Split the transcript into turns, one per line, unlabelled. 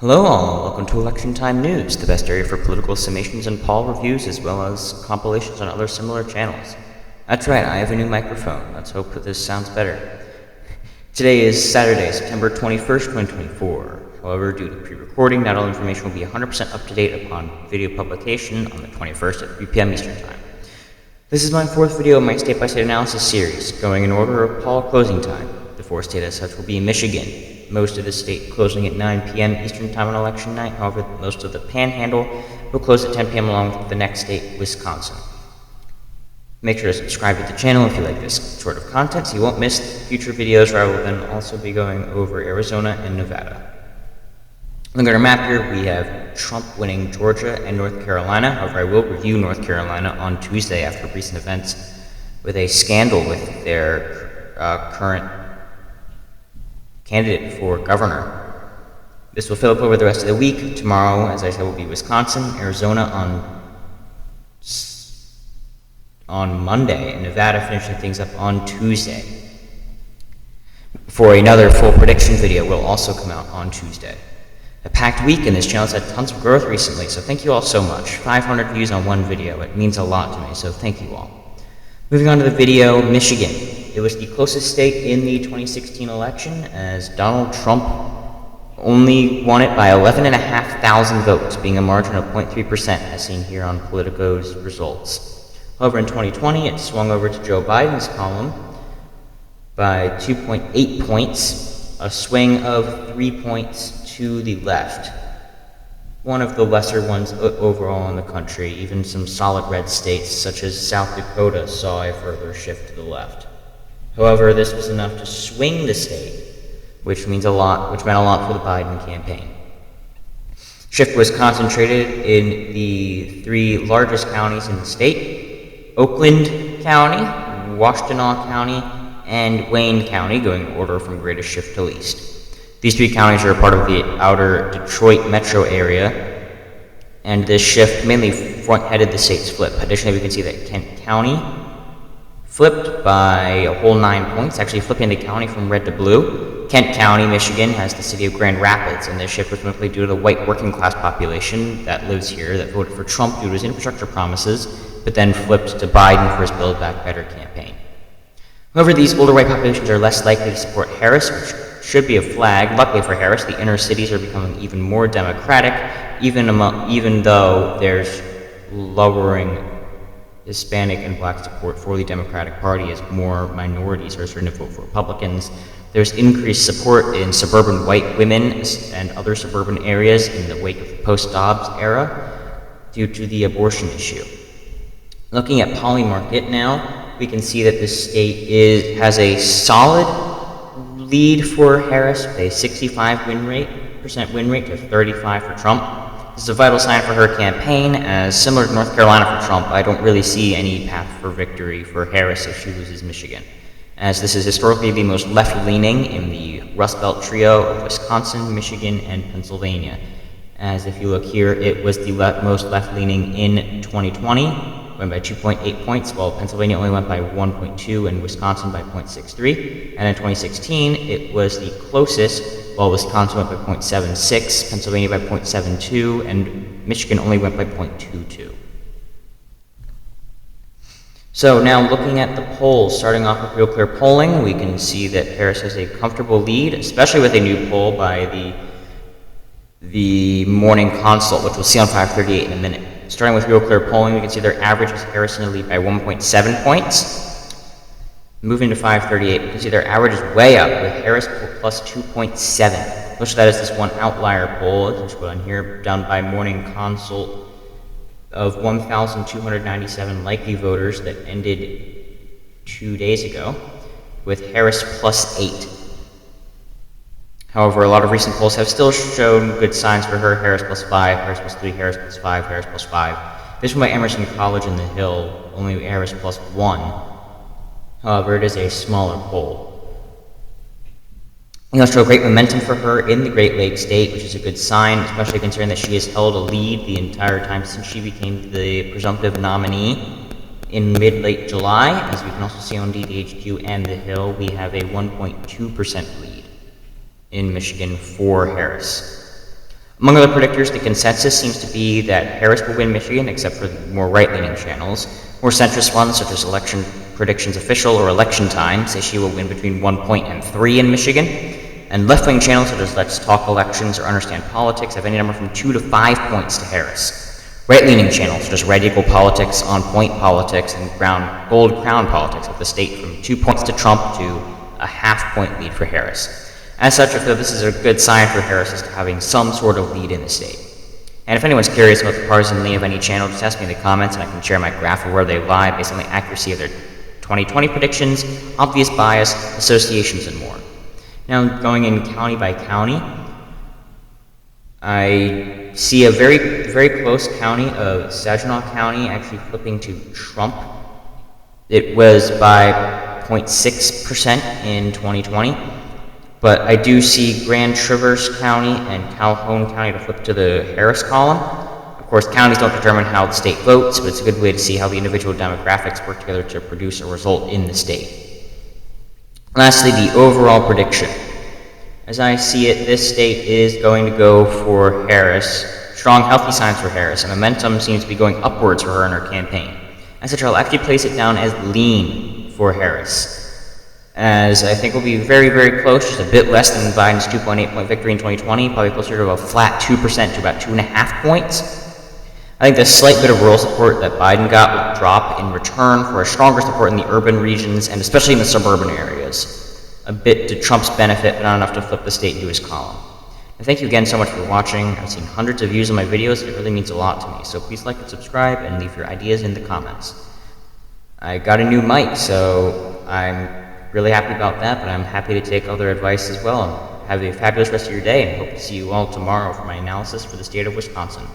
Hello all, welcome to Election Time News, the best area for political summations and poll reviews, as well as compilations on other similar channels. That's right, I have a new microphone. Let's hope that this sounds better. Today is Saturday, September 21st, 2024. However, due to pre-recording, not all information will be 100% up to date upon video publication on the 21st at 3 p.m. Eastern Time. This is my fourth video in my state-by-state analysis series, going in order of poll closing time. The fourth state as such will be Michigan. Most of the state closing at 9 p.m. Eastern Time on election night. However, most of the Panhandle will close at 10 p.m. along with the next state, Wisconsin. Make sure to subscribe to the channel if you like this sort of content so you won't miss future videos where I will then also be going over Arizona and Nevada. Looking at our map here, we have Trump winning Georgia and North Carolina. However, I will review North Carolina on Tuesday after recent events with a scandal with their current candidate for governor. This will fill up over the rest of the week. Tomorrow, as I said, will be Wisconsin, Arizona on Monday, and Nevada finishing things up on Tuesday. For another full prediction video will also come out on Tuesday. A packed week, and this channel has had tons of growth recently, so thank you all so much. 500 views on one video. It means a lot to me, so thank you all. Moving on to the video, Michigan. It was the closest state in the 2016 election, as Donald Trump only won it by 11,500 votes, being a margin of 0.3%, as seen here on Politico's results. However, in 2020, it swung over to Joe Biden's column by 2.8 points, a swing of 3 points to the left. One of the lesser ones overall in the country. Even some solid red states, such as South Dakota, saw a further shift to the left. However, this was enough to swing the state, which meant a lot for the Biden campaign. Shift was concentrated in the three largest counties in the state: Oakland County, Washtenaw County, and Wayne County, going in order from greatest shift to least. These three counties are a part of the outer Detroit metro area, and this shift mainly front-headed the state's flip. Additionally, we can see that Kent County flipped by a whole 9 points, actually flipping the county from red to blue. Kent County, Michigan, has the city of Grand Rapids, and this shift was mostly due to the white working-class population that lives here that voted for Trump due to his infrastructure promises, but then flipped to Biden for his Build Back Better campaign. However, these older white populations are less likely to support Harris, which should be a flag. Luckily for Harris, the inner cities are becoming even more Democratic, even though there's lowering Hispanic and Black support for the Democratic Party as more minorities are starting to vote for Republicans. There's increased support in suburban white women and other suburban areas in the wake of the post-Dobbs era due to the abortion issue. Looking at Polymarket now, we can see that this state has a solid lead for Harris with a 65% win rate to 35% for Trump. This is a vital sign for her campaign, as similar to North Carolina for Trump, I don't really see any path for victory for Harris if she loses Michigan, as this is historically the most left-leaning in the Rust Belt trio of Wisconsin, Michigan, and Pennsylvania. As if you look here, it was the most left-leaning in 2020, went by 2.8 points, while Pennsylvania only went by 1.2 and Wisconsin by 0.63. And in 2016, it was the closest, while Wisconsin went by 0.76, Pennsylvania by 0.72, and Michigan only went by 0.22. So now looking at the polls, starting off with Real Clear Polling, we can see that Harris has a comfortable lead, especially with a new poll by the Morning Consult, which we'll see on 538 in a minute. Starting with Real Clear Polling, we can see their average is Harris in the lead by 1.7 points. Moving to 538, we can see their average is way up, with Harris plus 2.7. Most of that is this one outlier poll, which put on here, done by Morning Consult, of 1,297 likely voters that ended 2 days ago, with Harris plus 8. However, a lot of recent polls have still shown good signs for her: Harris plus 5, Harris plus 3, Harris plus 5, Harris plus 5. This one by Emerson College in the Hill, only Harris plus 1. However, it is a smaller poll. It will show great momentum for her in the Great Lakes state, which is a good sign, especially considering that she has held a lead the entire time since she became the presumptive nominee in mid-late July. As we can also see on DDHQ and the Hill, we have a 1.2% lead in Michigan for Harris. Among other predictors, the consensus seems to be that Harris will win Michigan, except for the more right-leaning channels. More centrist ones, such as Election Predictions Official or Election Time, say she will win between 1 point and 3 in Michigan. And left-wing channels, such as Let's Talk Elections or Understand Politics, have any number from 2 to 5 points to Harris. Right-leaning channels, such as Right Equal Politics, On Point Politics, and Gold Crown Politics, have the state from 2 points to Trump to a half-point lead for Harris. As such, I feel this is a good sign for Harris as to having some sort of lead in the state. And if anyone's curious about the partisan lean of any channel, just ask me in the comments and I can share my graph of where they lie based on the accuracy of their 2020 predictions, obvious bias, associations, and more. Now, going in county by county, I see a very, very close county of Saginaw County actually flipping to Trump. It was by 0.6% in 2020. But I do see Grand Traverse County and Calhoun County to flip to the Harris column. Of course, counties don't determine how the state votes, but it's a good way to see how the individual demographics work together to produce a result in the state. Lastly, the overall prediction. As I see it, this state is going to go for Harris. Strong, healthy signs for Harris, and momentum seems to be going upwards for her in her campaign. As such, I'll actually place it down as lean for Harris, as I think will be very, very close, just a bit less than Biden's 2.8-point victory in 2020, probably closer to a flat 2% to about 2.5 points. I think the slight bit of rural support that Biden got will drop in return for a stronger support in the urban regions and especially in the suburban areas. A bit to Trump's benefit, but not enough to flip the state into his column. And thank you again so much for watching. I've seen hundreds of views on my videos, and it really means a lot to me, so please like and subscribe and leave your ideas in the comments. I got a new mic, so I'm really happy about that, but I'm happy to take other advice as well. Have a fabulous rest of your day, and hope to see you all tomorrow for my analysis for the state of Wisconsin.